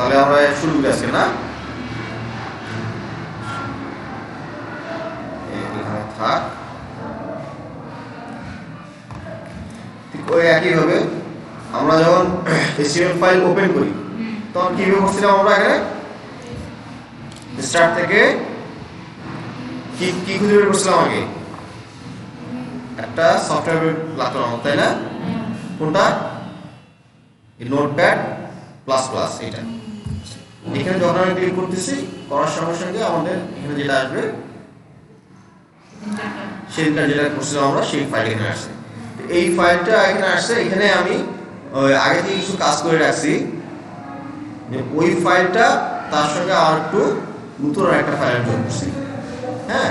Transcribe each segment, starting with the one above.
তাহলে আমরা শুরু করি আজকে না, এখানে থাক। ঠিক ওই একইভাবে আমরা যখন HTML ফাইল ওপেন করি তখন কিভাবে করছিলাম আমরা এখানে স্টার্ট থেকে কি কি খুঁজে বের করছিলাম আগে, একটা সফটওয়্যার লাগতো তাই না? কোনটা? Notepad plus plus. এটা এখানে যখন আমি ক্লিক করতেছি করার সঙ্গে সঙ্গে আমাদের এখানে যেটা আসবে সেইটা যেটা করছিলাম আমরা সেই ফাইল এখানে আসছে। এই ফাইলটা এখানে আসছে, এখানে আমি আগে থেকে কিছু কাজ করে রাখছি যে ওই ফাইলটা তার সঙ্গে আর একটু নতুন একটা ফাইল যোগ করছি। হ্যাঁ,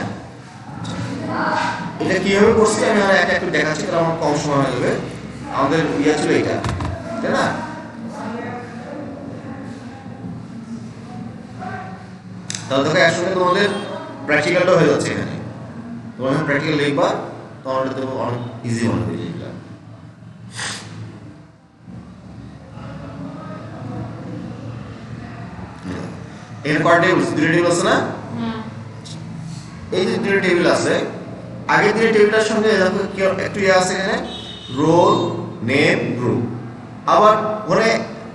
এটা কিভাবে করছি আমি একটা একটু দেখাচ্ছি, কারণ আমার কম সময় হয়ে যাবে। আমাদের ইয়ে ছিল এটা, তাই না? তাহলে দেখো একসঙ্গে তোমাদের প্র্যাকটিক্যালটা হয়ে যাচ্ছে। এখানে তোমরা যখন প্র্যাকটিক্যাল লিখবা তখন তো অনেক ইজি মনে হয়ে যায়। এখানে কয়টা টেবিল? দুটো টেবিল আছে না? এই যে দুটো টেবিল আছে, আগের দুটো টেবিলের সঙ্গে দেখো একটু ইয়ে আছে এখানে রোল নেম গ্রুপ। আবার ওখানে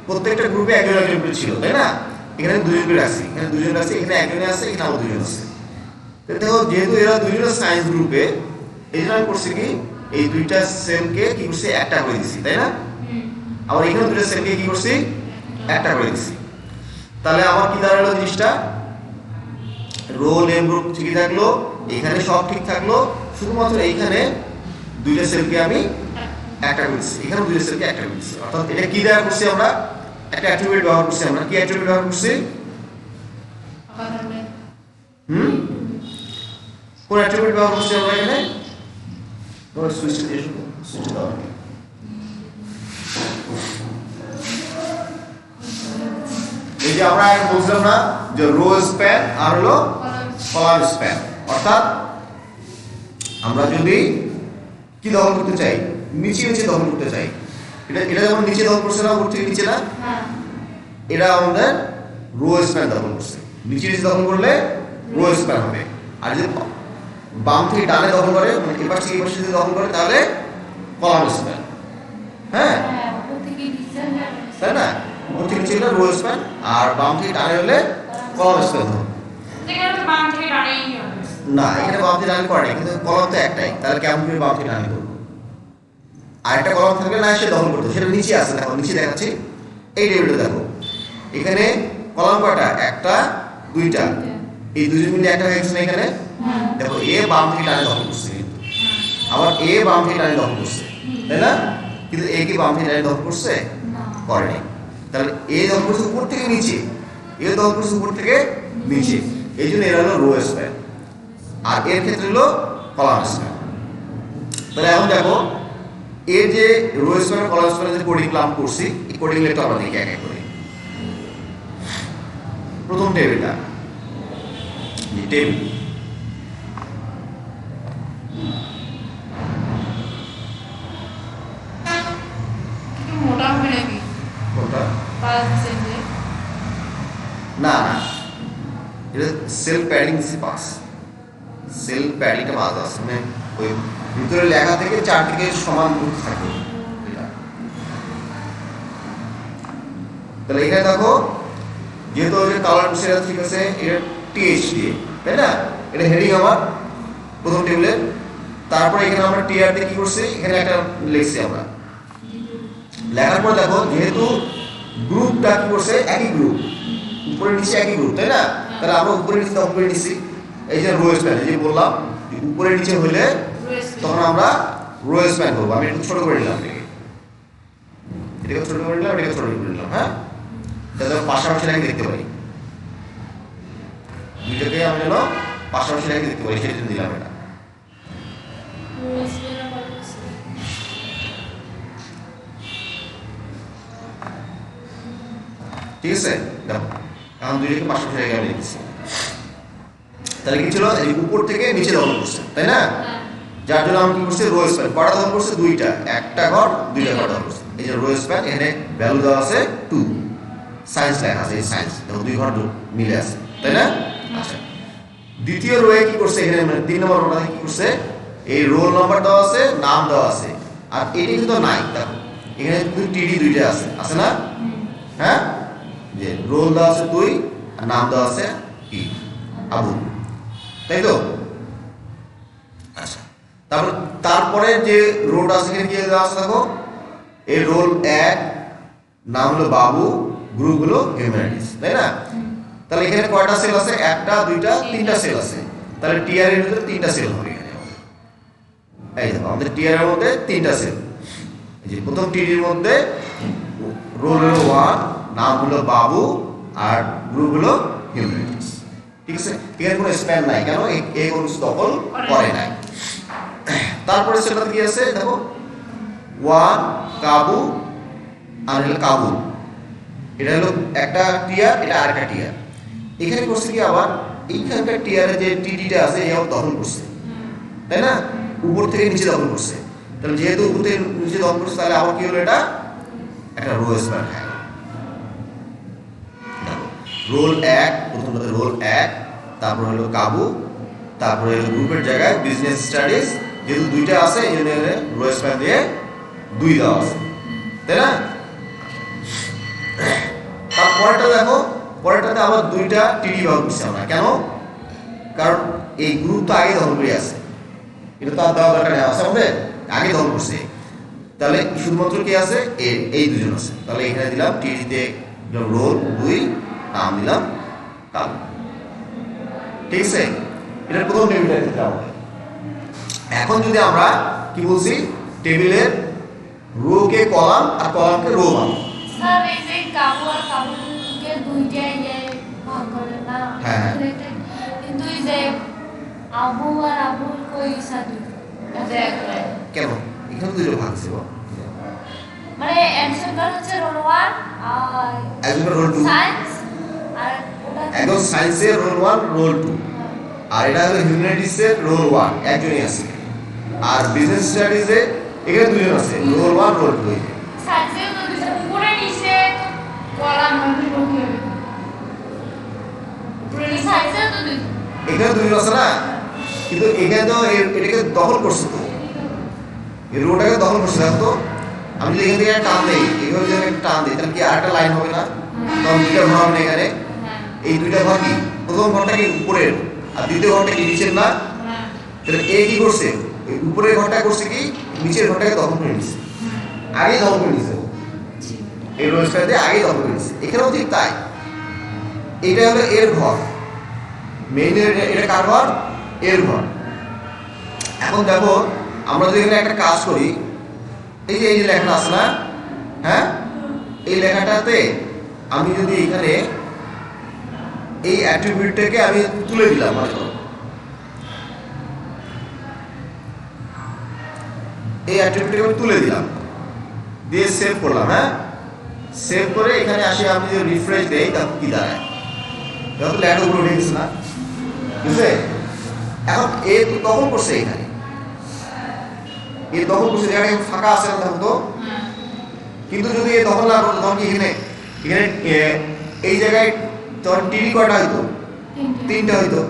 প্রত্যেকটা গ্রুপে একজন একজন করে ছিল, তাই না? এখানে দুজন করে আছে, এখানে দুজন আছে, এখানে একজনে আছে, এখানে আবার দুজন আছে। দেখো যেহেতু এরা দুজন সায়েন্স গ্রুপে, এই জন্য আমি করছি কি এই দুইটা সেলকে কি করছি একটা করে দিছি, তাই না? আবার এখানে দুইটা সেলকে কি করছি একটা করে দিছি। তাহলে আমার কি দাঁড়ালো জিনিসটা, রোল নেম গ্রুপ ঠিকই থাকলো, এখানে সব ঠিক থাকলো, শুধুমাত্র এইখানে দুইটা সেলকে আমি একটা করে দিচ্ছি, এখানে দুইটা সেলকে একটা করে দিচ্ছি। অর্থাৎ এটা কি দেওয়া করছি আমরা, একটা অ্যাট্রিবিউট ব্যবহার করছি। আমরা কি অ্যাট্রিবিউট ব্যবহার করছি? কোন অ্যাট্রিবিউট ব্যবহার করছি আমরা এখানে? সুইচ দিয়ে সুইচ দাও। এই যে আমরা এখন বুঝলাম না যে রো স্প্যান আর হলো কলাম স্প্যান। অর্থাৎ আমরা যদি কি দখল করতে চাই, নিচে নিচে দখল করতে চাই, এটা যেমন নিচে দখল করছে না, উপর থেকে নিচে না, এটা আমাদের রো স্প্যান দখল করছে। নিচে নিচে দখল করলে রো স্প্যান হবে। আর যদি বাম থেকে ডানে দখল করে, মানে এপাশ থেকে এপাশে যদি দখল করে তাহলে কলাম স্প্যান। হ্যাঁ, তাই না? উপর থেকে নিচে রো স্প্যান, আর বাম থেকে ডানে হলে কলাম স্প্যান হবে। না, এখানে বাম থেকে ডানে করে, কিন্তু কলাম তো একটাই, তাহলে কেমন করে বাম থেকে ডানে করবো? আরেকটা কলাম থাকলে না সে দখল করতো, সেটা নিচে আছে। দেখো নিচে দেখাচ্ছি, এই টেবিলটা দেখো, এখানে কলাম কয়টা? একটা দুইটা, এই দুজন মিলে একটা হয়ে গেছে না এখানে। দেখো এ বাম থেকে ডানে দখল করছে, আবার এ বাম থেকে ডানে দখল করছে, তাই না? কিন্তু এ কি বাম থেকে ডানে দখল করছে? করেনি। তাহলে এ দখল করছে উপর থেকে নিচে, এ দখল করছে উপর থেকে নিচে, এই জন্য এরা হলো রো স্প্যান, আর এর ক্ষেত্রে হলো কলাম স্প্যান। তাহলে এখন দেখো এর যে রো স্প্যান কলাম স্প্যানের যে কোডিং ক্লাম করছি, এই কোডিং লেখা আমরা দেখি এক এক করে। প্রথম টেবিলটা টেবিল, মোটা হবে নাকি? কোনটা? না না, এটা সেল প্যাডিং দিছি 5, সেল প্যাডিংটা ভালো আছে, মানে ওই ভিতরে লেখা থেকে চারদিকে সমান দূর থাকে। তাহলে এখানে দেখো যেহেতু ওই যে কালার সেটা ঠিক আছে, এটা টিএইচ দিয়ে, তাই না? এটা হেডিং আমার প্রথম টেবিলে। তারপরে এখানে আমরা টিআর দিয়ে কি করছি, এখানে একটা লিখছি আমরা। লেখার পর দেখো যেহেতু গ্রুপটা কি করছে একই গ্রুপ, উপরে নিচে একই গ্রুপ, তাই না? তাহলে আমরা উপরে নিচে দখল করে নিচ্ছি। এই যে রো স্প্যান, এই যে বললাম উপরে নিচে হলে তখন আমরা রো স্প্যান করবো। আমি একটু ছোট করে নিলাম, এটাকে ছোট করে নিলাম, এটাকে ছোট করে নিলাম। হ্যাঁ, যাতে পাশাপাশি রেখে দেখতে পারি, দুইটাকে আমি যেন পাশাপাশি রেখে দেখতে পারি, সেই জন্য দিলাম এটা। ঠিক আছে, দেখো এখন দুইটাকে পাশাপাশি রেখে আমি লিখছি। তাহলে কি ছিল, এই উপর থেকে নিচে দখল করছে, তাই না? যার জন্য আমি কি করছি, রো স্প্যান কয়টা দখল করছে? দুইটা, একটা ঘর দুইটা ঘর দখল করছে। এই যে রো স্প্যান, এখানে ভ্যালু দেওয়া আছে 2। সায়েন্স লেখা আছে, এই সায়েন্স দেখো 2 ঘর মিলে আছে, তাই না? আচ্ছা, দ্বিতীয় রোয়ে কি করছে এখানে, মানে 3 নম্বর রোটাতে কি করছে, এই রোল নাম্বার দেওয়া আছে, নাম দেওয়া আছে, আর এটি কিন্তু নাই। দেখো এখানে কিন্তু টিডি দুইটা আছে, আছে না? হ্যাঁ, যে রোল দেওয়া আছে 2 আর নাম দেওয়া আছে কি, আবু, তাই তো? আচ্ছা, তারপরে যে রোলটা আছে এখানে কি দেওয়া আছে দেখো, এই রোল 1 নাম হলো বাবু, গ্রুপ হলো হিউম্যানিটিস, তাই না? তাহলে এখানে কয়টা সেল আছে, 1টা 2টা 3টা সেল আছে, তাহলে টিআর এর ভিতরে 3টা সেল হবে এখানে। এই দেখো আমাদের টিআর এর মধ্যে 3টা সেল, এই যে প্রথম টিডির মধ্যে রোল হলো 1, নাম হলো বাবু, আর গ্রুপ হলো হিউম্যানিটিস, ঠিক আছে? এখানে কোনো স্প্যান নাই, কেন? এই কোনো দখল করে নাই। তারপরে সেটাতে কি আছে দেখো, 1 কাবু আর হলো কাবুল, এটা হলো একটা টিয়ার, এটা আরেকটা টিয়ার। এখানে করছে কি আবার এইখানকার টিয়ারে যে টিডিটা আছে এও দখল করছে, তাই না? উপর থেকে নিচে দখল করছে, তাহলে যেহেতু উপর থেকে নিচে দখল করছে তাহলে আবার কি হলো, এটা একটা রো স্প্যান হয়ে গেল। রোল 1 প্রথমটাতে রোল 1, তারপর হলো কাবু, তারপরে হলো গ্রুপের জায়গায় বিজনেস স্টাডিজ, যেহেতু 2টা আছে এই জন্য রো স্প্যান দিয়ে 2 দেওয়া আছে, তাই না? তারপরটা দেখো, পরেরটাতে আবার 2টা টিডি ব্যবহার করছি আমরা, কেন? কারণ এই গ্রুপ তো আগে দখল করে আছে, এটা তো আর দেওয়া দরকার নেই, আছে আমাদের আগে দখল করছে, তাহলে শুধুমাত্র কি আছে, এই দুজন আছে, তাহলে এখানে দিলাম টিডিতে রোল 2, নাম দিলাম কাবু, ঠিক আছে? এটার প্রথম টেবিলটা দিতে হবে। এখন যদি আমরা কি বলছি, টেবিলের রো কে কলাম আর কলামকে রো বানাবো। স্যার এই যে কাবু আর কাবুলকে দুইটা ভাগ করে না, হ্যাঁ। কিন্তু এই যে আবু আর আবুল কই সাদু দেখ কেন এখানে 2টা ভাগ ছিল, মানে একজনকার হচ্ছে রোল 1 আর একজনের রোল 2, সায়েন্স, আর ওটা একজন সায়েন্সের রোল 1 রোল 2, আর এটা হলো হিউম্যানিটিসের রোল 1 একজনই আছে, আর বিজনেস স্টাডিজে এখানে 2জন আছে, রোল 1 রোল 2। সায়েন্সের তো দুইটা উপরে নিচে কলাম মানে রোকি হবে, উপরে নিচে সায়েন্সের তো দুই এখানে 2জন আছে না, কিন্তু এখানে তো এটাকে দখল করছে, তো এই রোটাকে দখল করছে। দেখো তো আমি যদি এখান থেকে একটা টান দিই, এইভাবে যদি একটা টান দিই তাহলে কি আরেকটা লাইন হবে না, তখন 2টা ঘর হবে না এখানে। এই 2টা ঘর কি, প্রথম ঘরটা কি উপরের আর দ্বিতীয় ঘরটা কি নিচের না, তাহলে এ কি করছে, ওই উপরের ঘরটা করছে কি নিচের ঘরটাকে দখল করে নিচ্ছে, আগেই দখল করে নিচ্ছে, এই রোজটাতে আগেই দখল করে নিচ্ছে। এখানেও ঠিক তাই, এটা হলো এর ঘর, মেইন এটা কার ঘর, এর ঘর। এখন দেখো আমরা যদি এখানে একটা কাজ করি, এই যে লেখাটা আছে না, হ্যাঁ, এই লেখাটাতে আমি যদি এখানে এই অ্যাট্রিবিউটটাকে আমি তুলে দিলাম, মনে করো এই অ্যাট্রিবিউটটাকে আমি তুলে দিলাম, দিয়ে সেভ করলাম, হ্যাঁ, সেভ করে এখানে আসি আমি যদি রিফ্রেশ দেই তখন কি দাঁড়ায়, যত লেখা উপরে উঠে গেছে না, বুঝলে? এখন এ তো দখল করছে, এখানে এ দখল করছে, জায়গাটা ফাঁকা আছে না দেখো তো, কিন্তু যদি এ দখল না করতো তখন কি এখানে এখানে এই জায়গায় তখন টিভি কয়টা হইতো, 3টা হইতো,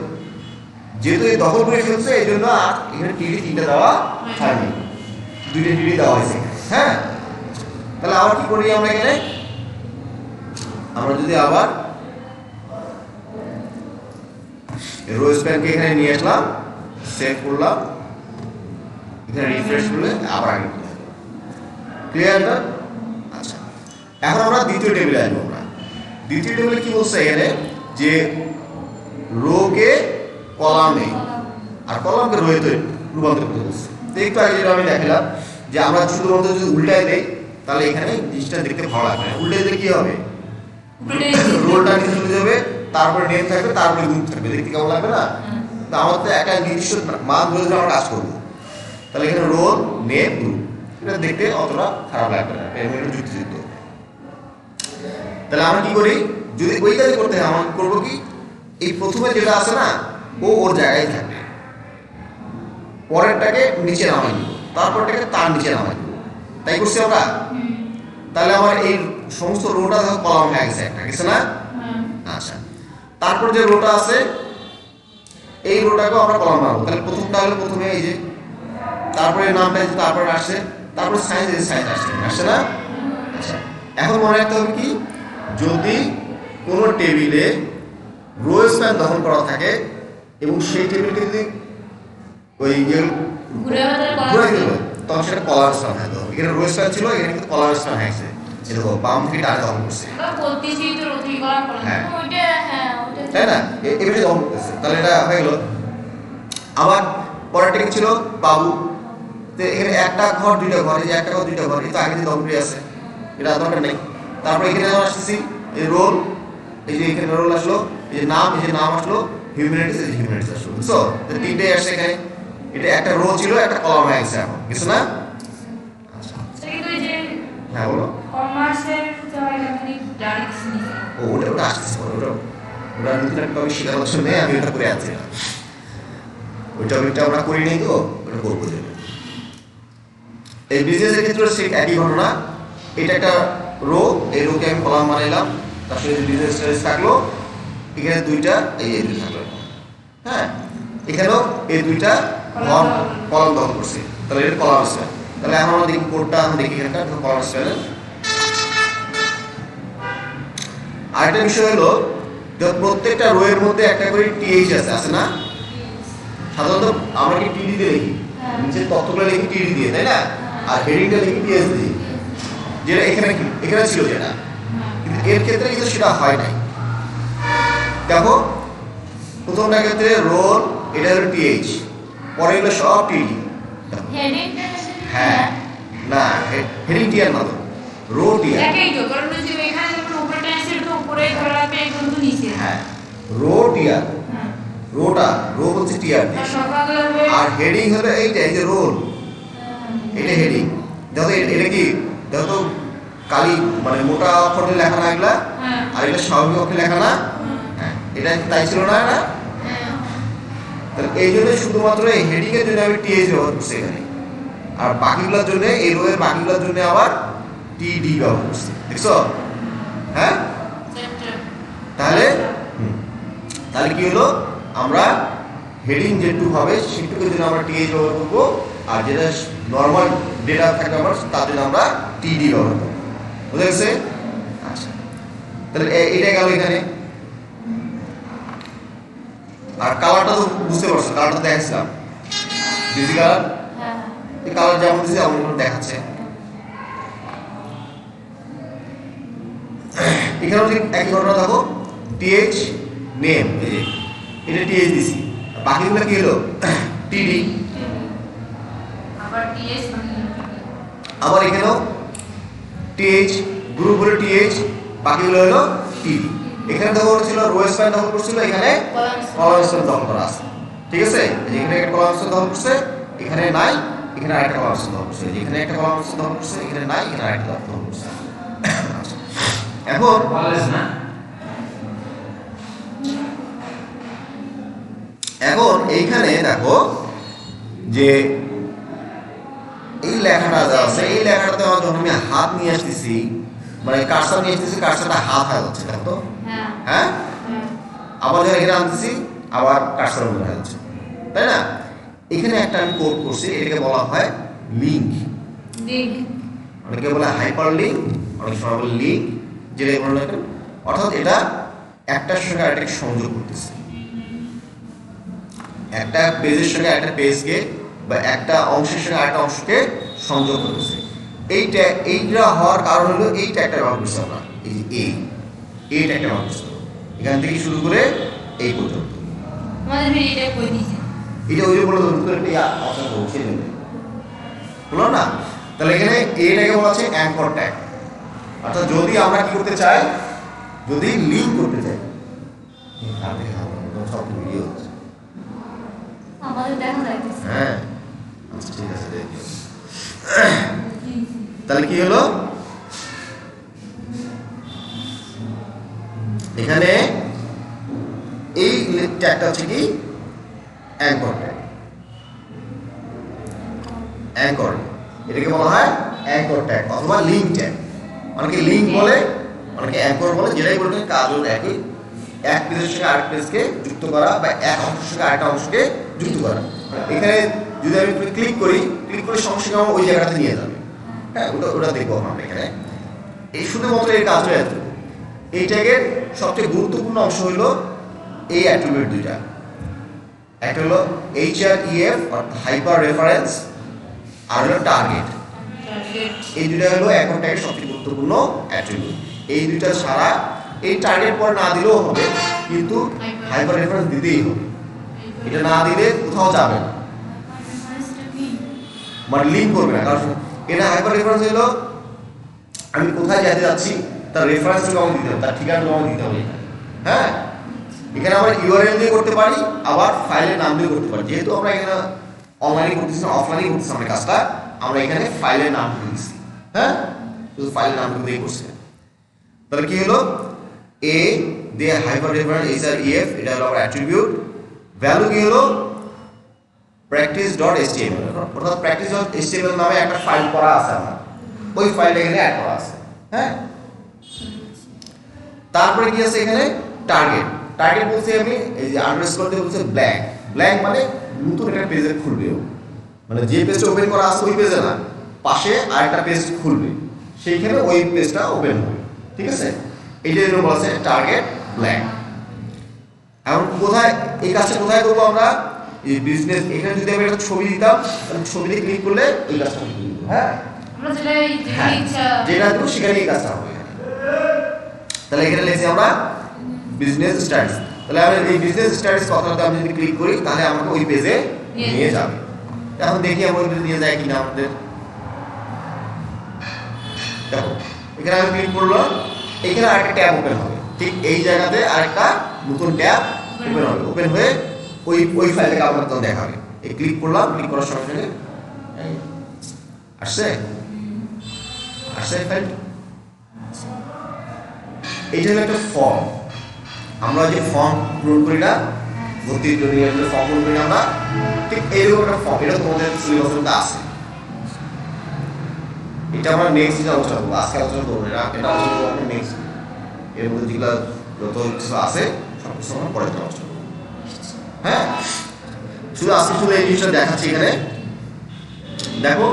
যেহেতু এই দখল করে ফেলছে এই জন্য আর এখানে টিভি 3টা দেওয়া হয়নি, 2টা টিভি দেওয়া হয়েছে, হ্যাঁ। তাহলে আবার কি করি আমরা এখানে, আমরা যদি আবার রো স্প্যানকে এখানে নিয়ে আসলাম, সেভ করলাম, এখানে রিফ্রেশ করলে আবার আগে ক্লিয়ার না? আচ্ছা, এখন আমরা দ্বিতীয় টেবিলে আসবো। আমরা দ্বিতীয় টেবিলে কি বলছে এখানে, যে রোকে কলামে আর কলামকে রোতে রূপান্তর করতে বলছে। তো একটু আগে যেটা আমি দেখালাম যে আমরা শুধুমাত্র যদি উল্টায় দেই তাহলে এখানে জিনিসটা দেখতে ভালো লাগবে না, উল্টে দিলে কি হবে, রোলটা নিচে চলে যাবে, তারপরে নেম থাকবে, তারপরে গ্রুপ থাকবে, দেখতে কেমন লাগবে না? তো আমাদের তো একটা নির্দিষ্ট মান ধরে আমরা কাজ করবো, তাহলে এখানে রোল নেম গ্রুপ, এটা দেখতে অতটা খারাপ লাগবে না, এর মধ্যে যুক্তিযুক্ত। তাহলে আমরা কি করি, যদি ওই কাজ করতে হয় আমরা করবো কি, এই প্রথমে যেটা আছে না ও ওর জায়গায় থাকবে, পরেরটাকে নিচে নামাই দিব, তারপরটাকে তার নিচে নামাই দিব, তাই করছি আমরা। তাহলে আমার এই সমস্ত রোটা দেখো কলাম হয়ে গেছে একটা, গেছে না? হ্যাঁ। আচ্ছা, তারপর যে রোটা আছে এই রোটাকেও আমরা কলাম বানাবো। তাহলে প্রথমটা হলো প্রথমে এই যে, তারপরে নামটা তারপরে আসছে, তারপরে সাইজ আসছে না? আচ্ছা, এখন মনে রাখতে হবে কি, যদি কোনো টেবিলে রো স্প্যান দখল করা থাকে এবং সেই টেবিলকে যদি ওই ঘুরে আমাদের ঘুরে দিল তখন সেটা কলাম স্প্যান থাকতে হবে। এখানে রো স্প্যান ছিল, এখানে কিন্তু কলাম স্প্যান হয়েছে। এটা দেখো বাম থেকে ডানে দখল করছে, আমরা বলতেছি তো রোটি করা করা হ্যাঁ। ওইটা হ্যাঁ ওইটা তাই না? এবারে দখল করতেছে, তাহলে এটা হয়ে গেল। আবার পরেরটা কি ছিল, বাবু। তো এখানে একটা ঘর দুইটা ঘর, এই যে একটা ঘর দুইটা ঘর, এই তো আগে দিয়ে দখল করে আছে, এটা দরকার নেই। তারপরে এখানে যখন আসতেছি এই রোল, এই যে এখানে রোল আসলো, এই যে নাম, আসলো হিউম্যানিটিস, এই যে হিউম্যানিটিস আসলো, বুঝছো? তো তিনটে আসছে এখানে, এটা একটা রো ছিল, একটা কলাম হয়ে গেছে এখন, কিছু না? সেই তো যে হ্যাঁ বলো। কমার্সের তো এখানে ডাইরেক্ট নিছে ওটা আসতেছে, ওটা নতুন একটা টপিক শেখানোর জন্য আমি ওটা করে আছি। ওই টপিকটা আমরা করিনি তো, ওটা করবো। এই বিজনেসের ক্ষেত্রে ঠিক একই ঘটনা। এটা একটা রো, এই রোকে আমি কলাম বানাইলাম, তার সাথে বিজনেস স্টাডিজ থাকলো, এখানে দুইটা, এই দুই থাকলো, হ্যাঁ। এখানেও এই দুইটা ঘর কলাম দখল করছে, তাহলে এটা কলাম স্প্যান। তাহলে এখন আমরা দেখি কোডটা, আমরা দেখি এখানটা কলাম স্প্যানের। আরেকটা বিষয় হলো, প্রত্যেকটা রো এর মধ্যে একটা করে টিএইচ আছে না? সাধারণত আমরা কি টিডি দিয়ে লিখি, নিচের তথ্যগুলো লিখি টিডি দিয়ে, তাই না? আর হেডিংটা লিখি টিএস দিয়ে, যেটা এখানে ছিল যেটা, কিন্তু এর ক্ষেত্রে কিন্তু সেটা হয় নাই। দেখো প্রথমটার ক্ষেত্রে রোল, এটা হলো টিএইচ, পরে এগুলো সব টিডি। হেডিংটা হ্যাঁ, না হেডিং টিআর না, তো রো টিআর। এটাই তো কারণ যে এখানে যখন উপরে টেন্সের তো উপরে ধরা পে কিন্তু নিচে হ্যাঁ, রো টিআর, হ্যাঁ রোটা রো হচ্ছে টিআর, আর সকালে হবে আর হেডিং হলো এইটা, এই যে রোল, এটা হেডিং। দেখো এটা কি, দেখো তো কালি মানে মোটা অক্ষরে লেখা না এগুলা, হ্যাঁ আর এটা স্বাভাবিক অক্ষরে লেখা না, হ্যাঁ, এটা তাই ছিল না না? হ্যাঁ তাহলে এই জন্য শুধুমাত্র এই হেডিং এর জন্য আমি টিএইচ ব্যবহার করছি এখানে, আর বাকিগুলোর জন্য এই রো এর বাকিগুলোর জন্য আবার টিডি ব্যবহার করছি, দেখছো? হ্যাঁ, তাহলে তাহলে কি হলো, আমরা হেডিং যেটুকু হবে সেটুকুর জন্য আমরা টিএইচ ব্যবহার করবো, আর যেটা নর্মাল ডেটা থাকে আমার তার জন্য আমরা টিডি ব্যবহার করবো। বুঝা গেছে? আচ্ছা, তাহলে এটা গেল এখানে। আর কালারটা তো বুঝতে পারছো, কালারটা দেখাচ্ছিলাম, ডিজি কালার। হ্যাঁ এই কালার যেমন দিয়েছে তেমন দেখাচ্ছে। এখানেও ঠিক একই ঘটনা, দেখো টিএইচ নেম, এই যে এটা টিএইচ দিছি, বাকিগুলো কি হলো টিডি। আবার টিএস আবার এখানেও টিএইচ, গ্রুপ হলো টিএইচ, বাকিগুলো হলো টিডি। এখানে দেখো ছিল রো স্প্যান দখল করছিল, এখানে কলাম স্প্যান দখল করা আছে, ঠিক আছে? এখানে একটা কলাম স্প্যান দখল করছে, এখানে নাই, এখানে আরেকটা কলাম স্প্যান দখল করছে, এখানে একটা কলাম স্প্যান দখল করছে, এখানে নাই, এখানে আরেকটা দখল করছে। এখন এইখানে দেখো যে এই লেখাটা যা আছে, এই লেখাটাতে যখন আমি হাত নিয়ে আসতেছি, মানে কার্সার নিয়ে আসতেছি, কার্সারটা হাত হয়ে যাচ্ছে, দেখো তো? হ্যাঁ হ্যাঁ, আবার যখন এখানে আনতেছি আবার কার্সার মনে হয়ে যাচ্ছে, তাই না? এখানে একটা আমি কোড করছি, এটাকে বলা হয় লিঙ্ক। লিঙ্ক অনেকে বলে হাইপার লিঙ্ক, অনেক সময় বলে লিঙ্ক, যেটা বলে রাখেন, অর্থাৎ এটা একটার সঙ্গে আরেকটাকে সংযোগ করতেছে, একটা পেজের সঙ্গে একটা পেজকে, বা একটা অংশের সঙ্গে আরেকটা অংশকে সংযোগ করতেছে। এইটা হওয়ার কারণ হলো এই ট্যাগটা ব্যবহার করছি আমরা, এই যে এই ট্যাগটা ব্যবহার করছি, এখান থেকে শুরু করে এই পর্যন্ত। আমাদের ভিডিওটা কই দিয়েছে এটা ওই যে বলে বললাম না? তাহলে এখানে এটাকে বলা আছে অ্যাঙ্কর ট্যাগ, অর্থাৎ যদি আমরা কি করতে চাই, যদি লিঙ্ক করতে চাই, সব ভিডিও হচ্ছে, আমাদের দেখা যাইতেছে। হ্যাঁ আচ্ছা ঠিক আছে, দেখি তাহলে কি হলো, এখানে এই ট্যাগটা হচ্ছে কি অ্যাঙ্কর ট্যাগ। অ্যাঙ্কর, এটাকে বলা হয় অ্যাঙ্কর ট্যাগ অথবা লিঙ্ক ট্যাগ। অনেকে লিঙ্ক বলে, অনেকে অ্যাঙ্কর বলে, যেটাই বলবেন কাজ হলো একই, এক পেজের সঙ্গে আরেক পেজকে যুক্ত করা বা এক অংশের সঙ্গে আরেকটা অংশকে যুক্ত করা। এখানে যদি আমি ক্লিক করে সমস্যাটা আমার ওই জায়গাটাতে নিয়ে যাবে। হ্যাঁ, ওটা দেখবো আমরা এখানে। এই শুধুমাত্র এই কাজ হয়ে যাচ্ছে। এই ট্যাগের সবচেয়ে গুরুত্বপূর্ণ অংশ হলো এই অ্যাট্রিবিউট দুইটা। একটা হলো HREF হাইপার রেফারেন্স, আর হলো টার্গেট। এই দুইটা হলো এখন ট্যাগের সবচেয়ে গুরুত্বপূর্ণ অ্যাট্রিবিউট। এই দুইটা ছাড়া এই টার্গেট পর না দিলেও হবে, কিন্তু হাইপার রেফারেন্স দিতেই হবে। এটা না দিলে কোথাও যাবে না, মানে লিঙ্ক করবে না। কারণ এটা হাইপার রেফারেন্স হলো আমি কোথায় যেতে যাচ্ছি তার রেফারেন্সটা আমাকে দিতে হবে, তার ঠিকানাটা আমাকে দিতে হবে। হ্যাঁ, এখানে আমরা ইউআরএল দিয়ে করতে পারি, আবার ফাইলের নাম দিয়ে করতে পারি। যেহেতু আমরা এখানে অনলাইনে করতেছি না, অফলাইনে করতেছি আমরা কাজটা, আমরা এখানে ফাইলের নাম দিয়ে দিচ্ছি। হ্যাঁ, শুধু ফাইলের নাম দিয়ে করছি। তাহলে কি হলো, এ দিয়ে হাইপার রেফারেন্স HREF, এটা হলো আমার অ্যাট্রিবিউট। ভ্যালু কি হলো practice.html, অর্থাৎ practice.html নামে একটা ফাইল করা আছে আমার, ওই ফাইলটা এখানে অ্যাড করা আছে। হ্যাঁ, তারপরে কি আছে এখানে টার্গেট। টার্গেট বলতে আমি এই যে আন্ডারস্কোর দিয়ে বলছে ব্ল্যাঙ্ক মানে নতুন একটা পেজে খুলবে, মানে যে পেজটা ওপেন করা আছে ওই পেজে না, পাশে আরেকটা পেজ খুলবে, সেইখানে ওই পেজটা ওপেন হবে। ঠিক আছে, এইটার জন্য বলা আছে টার্গেট ব্ল্যাঙ্ক। এখন কোথায় এই কাজটা কোথায় করবো আমরা, এই বিজনেস। এখানে যদি আমি একটা ছবি দিতাম, তাহলে ছবিতে ক্লিক করলে ওই কাজটা হবে। হ্যাঁ, আমরা যেটা দেবো সেখানে এই কাজটা হবে। তাহলে এখানে লিখছি আমরা বিজনেস স্টাডিজ। তাহলে আমরা এই বিজনেস স্টাডিজ কথাটা আমি যদি ক্লিক করি, তাহলে আমাকে ওই পেজে নিয়ে যাবে। এখন দেখি আমরা ওই পেজে নিয়ে যায় কিনা আমাদের। দেখো এখানে আমি ক্লিক করলাম, এখানে আরেকটা ট্যাব ওপেন হবে, ঠিক এই জায়গাতে আরেকটা নতুন ট্যাব ওপেন হবে। ওপেন হয়ে ওই ফাইলটাকে আপনার তখন দেখাবে। এই ক্লিক করলাম, ক্লিক করার সঙ্গে সঙ্গে আসছে ফাইল। এইটা হলো একটা ফর্ম। আমরা যে ফর্ম পূরণ করি না, ভর্তির জন্য যে ফর্ম পূরণ করি আমরা, ঠিক এইরকম একটা ফর্ম। এটা তোমাদের সিলেবাসের মধ্যে আছে। এটা আমরা নেক্সট দিন আলোচনা করবো, আজকে আলোচনা করবো না, এটা আলোচনা করবো আমরা নেক্সট। এর মধ্যে যেগুলো যত কিছু আছে সব কিছু আমরা পরে আলোচনা করবো। হ্যাঁ, শুধু আজকে শুধু এই জিনিসটা দেখাচ্ছি। এখানে দেখো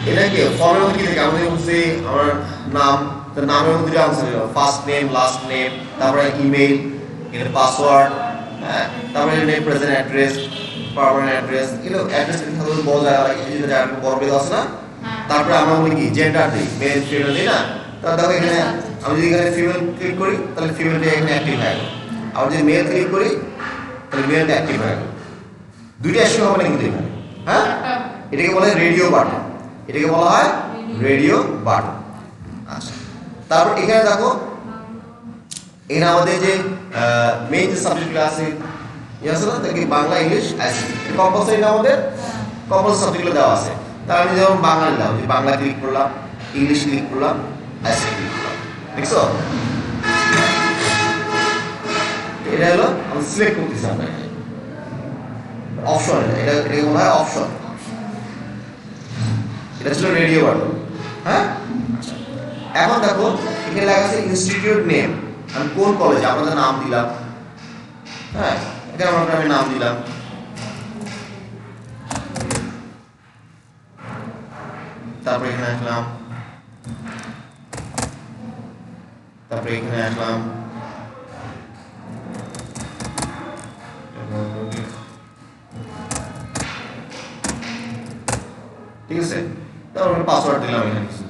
এটা কি ফর্মের মধ্যে কি থাকে, আমাদের হচ্ছে আমার নাম, তার নামের মধ্যে আনসার হলো ফার্স্ট নেম, লাস্ট নেম, তারপরে ইমেইল, এর পাসওয়ার্ড, হ্যাঁ, তারপরে name, present address, permanent address, এগুলো অ্যাড্রেস কিন্তু বড় জায়গা লাগে, এই যে জায়গাটা বড় বেদ আছে না। তারপরে আমরা বলি কি জেন্ডার দিই, মেল ফিমেল দিই না। তাহলে দেখো এখানে আমি যদি এখানে ফিমেল ক্লিক করি, তাহলে ফিমেলটা এখানে অ্যাক্টিভ হয়ে গেল। আর যদি মেল ক্লিক করি, তাহলে মেলটা অ্যাক্টিভ হয়ে গেল। দুইটা একসঙ্গে হবে না কিন্তু এখানে। হ্যাঁ, এটাকে বলা হয় রেডিও বাটন, এটাকে বলা হয় রেডিও বাটন। আচ্ছা, তারপর এখানে দেখো এখানে আমাদের যে মেইন যে সাবজেক্টগুলো আছে আছে না, দেখি বাংলা, ইংলিশ, আইসিটি, কম্পালসারি না আমাদের কম্পালসারি সাবজেক্টগুলো দেওয়া আছে। তার আমি যেমন বাংলা দিলাম, যে বাংলা ক্লিক করলাম, ইংলিশ ক্লিক করলাম, আইসিটি ক্লিক করলাম। দেখছো, এটা হলো আমি সিলেক্ট করতেছি আমরা অপশন। এটাকে বলা হয় অপশন। এটা ছিল রেডিও বাটন। হ্যাঁ, এখন দেখো এখানে লেখা আছে ইনস্টিটিউট নেম, আমি কোন কলেজে আপনাদের নাম দিলাম। হ্যাঁ, এখানে আমি নাম দিলাম। তারপরে এখানে আসলাম, তারপরে এখানে আসলাম, ঠিক আছে। তারপরে পাসওয়ার্ড দিলাম এখানে কিছু,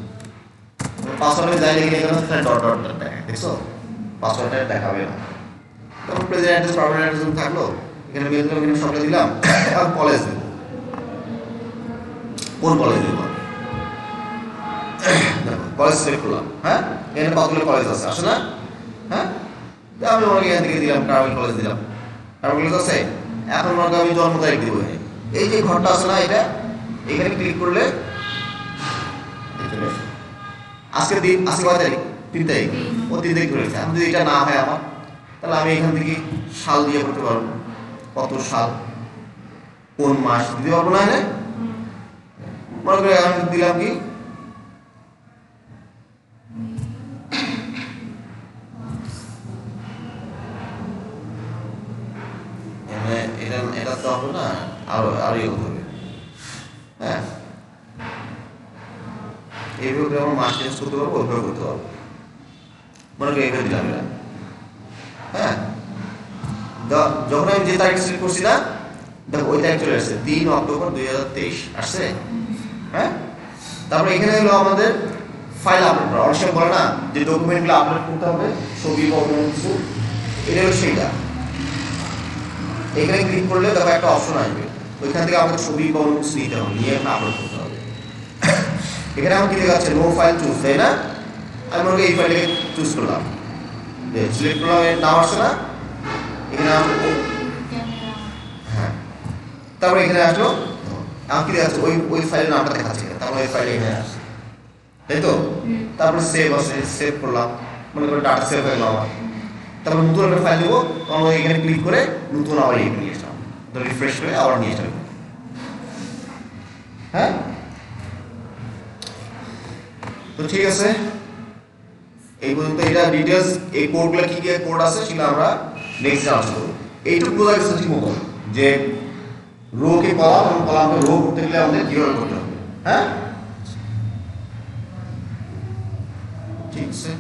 পাসওয়ার্ডে যাই লিখে এখানে ডট ডট দেখা, দেখছো পাসওয়ার্ডটা দেখাবে না। তারপর প্রেজেন্ট অ্যাড্রেস, পার্মানেন্ট অ্যাড্রেস থাকলো, এখানে মেল দিলাম, এখানে সবটা দিলাম। আর কলেজ দেব, কোন কলেজ দেব, দেখো কলেজ সিলেক্ট করলাম। হ্যাঁ, এখানে কতগুলো কলেজ আছে, আসে না। হ্যাঁ, আমি মনে এখান থেকে দিলাম টার্মিনাল কলেজ দিলাম, টার্মিনাল কলেজ আছে। এখন মনে আমি জন্ম তারিখ দিব, এই যে ঘরটা আছে না, এটা এখানে ক্লিক করলে আজকের দিন, আজকে কয় তারিখ, 3 তারিখ, ও 3 তারিখ ধরেছে। এখন যদি এটা না হয় আমার, তাহলে আমি এখান থেকে সাল দিয়ে করতে পারবো, কত সাল, কোন মাস দিতে পারবো না। মনে করে আমি দিলাম কি এটা তো হবে না, আরো ইয়ে হবে। হ্যাঁ, এইভাবে আমরা মাস চেঞ্জ করতে পারবো, ওইভাবে করতে পারবো। মনে করি এইভাবে দিলাম এটা। হ্যাঁ, যখন আমি যে তারিখ সিলেক্ট করছি না, দেখো ওই তারিখ চলে আসছে 3 অক্টোবর 2023 আসছে। হ্যাঁ, তারপরে এখানে হলো আমাদের ফাইল আপলোড করা। অনেক সময় বলে না যে ডকুমেন্টগুলো আপলোড করতে হবে, ছবি বা অন্য কিছু, এটা হলো সেইটা। এখানে ক্লিক করলে দেখো একটা অপশন আসবে, ওইখান থেকে আমাদের ছবি বা অন্য কিছু নিতে হবে, নিয়ে এখানে আপলোড করতে হবে। এখানে আমার কি দেখাচ্ছে নো ফাইল চুজ, তাই না? আমি মনে করি এই ফাইলটাকে চুজ করলাম, সিলেক্ট করলাম, এর নাম আসছে না এখানে। হ্যাঁ, তারপরে এখানে আসলো, আমার কি দেখাচ্ছে ওই ফাইলের নামটা দেখাচ্ছে, তারপরে ওই ফাইল এখানে আসছে, তাই তো? তারপরে সেভ আছে, সেভ করলাম, মনে করি ডাটা সেভ হয়ে গেল আমার। তারপর নতুন একটা ফাইল দেবো, তখন এখানে ক্লিক করে নতুন আবার এই নিয়ে আসলাম, রিফ্রেশ করে আবার নিয়ে আসলাম। হ্যাঁ, তো ঠিক আছে, এই পর্যন্ত। এটা ডিটেলস, এই কোডগুলো কি কি কোড আছে সেগুলো আমরা নেক্সট আলোচনা করব। এইটুকু বোঝা গেছে ঠিক মতো যে রো কে কলাম এবং কলামকে রো করতে গেলে আমাদের কিভাবে করতে হবে। হ্যাঁ, ঠিক আছে।